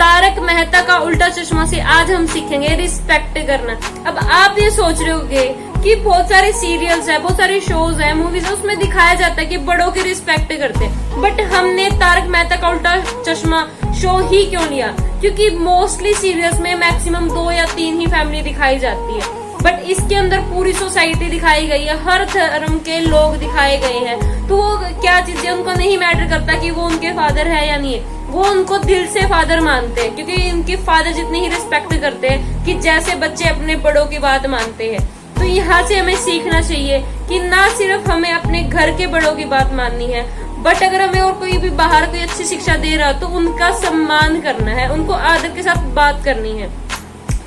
तारक मेहता का उल्टा चश्मा से आज हम सीखेंगे रिस्पेक्ट करना। अब आप ये सोच रहे होंगे कि बहुत सारे सीरियल्स है, बहुत सारे शोज है, मूवीज है, उसमें दिखाया जाता है कि बड़ों की रिस्पेक्ट करते हैं, बट हमने तारक मेहता का उल्टा चश्मा शो ही क्यों लिया? क्योंकि मोस्टली सीरियल्स में मैक्सिमम 2 या 3 ही फैमिली दिखाई जाती है, बट इसके अंदर पूरी सोसाइटी दिखाई गई है, हर धर्म के लोग दिखाए गए हैं। तो वो क्या चीजें उनको नहीं मैटर करता कि वो उनके फादर है या नहीं है, वो उनको दिल से फादर मानते हैं, क्योंकि इनके फादर जितनी ही रिस्पेक्ट करते हैं कि जैसे बच्चे अपने बड़ों की बात मानते हैं। तो यहाँ से हमें सीखना चाहिए कि ना सिर्फ हमें अपने घर के बड़ों की बात माननी है, बट अगर हमें और कोई भी बाहर कोई अच्छी शिक्षा दे रहा तो उनका सम्मान करना है, उनको आदर के साथ बात करनी है।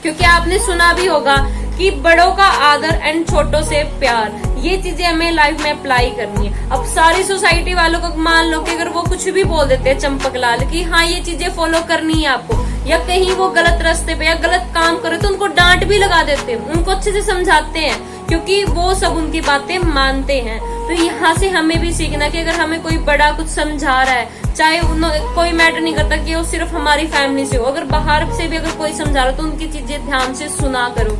क्योंकि आपने सुना भी होगा कि बड़ों का आदर एंड छोटों से प्यार, ये चीजें हमें लाइफ में अप्लाई करनी है। अब सारी सोसाइटी वालों को मान लो कि अगर वो कुछ भी बोल देते हैं चंपक लाल कि हाँ ये चीजें फॉलो करनी है आपको, या कहीं वो गलत रास्ते पे या गलत काम करे तो उनको डांट भी लगा देते हैं, उनको अच्छे से समझाते हैं, क्योंकि वो सब उनकी बातें मानते हैं। तो यहाँ से हमें भी सीखना कि अगर हमें कोई बड़ा कुछ समझा रहा है, चाहे कोई मैटर नहीं करता कि वो सिर्फ हमारी फैमिली से हो, अगर बाहर से भी अगर कोई समझा रहा हो तो उनकी चीजें ध्यान से सुना करो।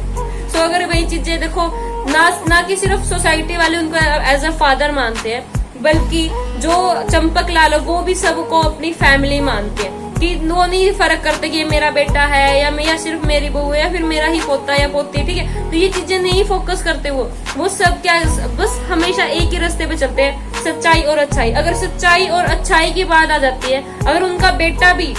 तो अगर वही चीजें देखो, ना कि सिर्फ सोसाइटी वाले उनको एज अ फादर मानते हैं, बल्कि जो चंपक लाल वो भी सबको अपनी फैमिली मानते हैं, कि वो नहीं फर्क करते कि ये मेरा बेटा है या सिर्फ मेरी बहू है या फिर मेरा ही पोता या पोती है, ठीक है। तो ये चीजें नहीं फोकस करते वो सब क्या बस हमेशा एक ही रास्ते पे चलते हैं, सच्चाई और अच्छाई। अगर सच्चाई और अच्छाई की बात आ जाती है, अगर उनका बेटा भी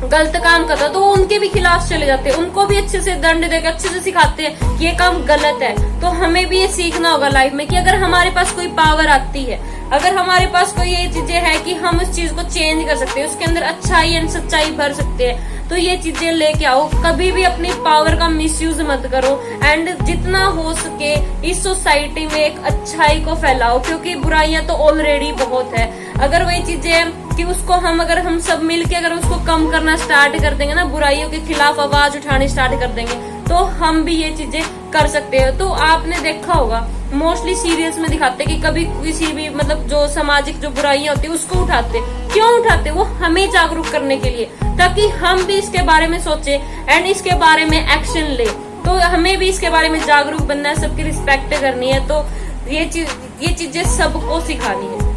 गलत काम करता तो वो उनके भी खिलाफ चले जाते हैं, उनको भी अच्छे से दंड देकर अच्छे से सिखाते हैं कि ये काम गलत है। तो हमें भी ये सीखना होगा लाइफ में कि अगर हमारे पास कोई पावर आती है, अगर हमारे पास कोई ये चीजें है कि हम उस चीज को चेंज कर सकते हैं, उसके अंदर अच्छाई एंड सच्चाई भर सकते हैं, तो ये चीजें लेके आओ। कभी भी अपनी पावर का मिसयूज मत करो एंड जितना हो सके इस सोसाइटी में एक अच्छाई को फैलाओ, क्योंकि बुराइयां तो ऑलरेडी बहुत है। अगर वही चीजें कि उसको अगर हम सब मिलके अगर उसको कम करना स्टार्ट कर देंगे ना, बुराइयों के खिलाफ आवाज उठानी स्टार्ट कर देंगे, तो हम भी ये चीजें कर सकते हैं। तो आपने देखा होगा मोस्टली सीरियल्स में दिखाते कि कभी किसी भी मतलब जो सामाजिक जो बुराइयां होती है उसको उठाते, क्यों उठाते? वो हमें जागरूक करने के लिए, ताकि हम भी इसके बारे में सोचे एंड इसके बारे में एक्शन ले। तो हमें भी इसके बारे में जागरूक बनना है, सबकी रिस्पेक्ट करनी है, तो ये चीजें सबको सिखानी है।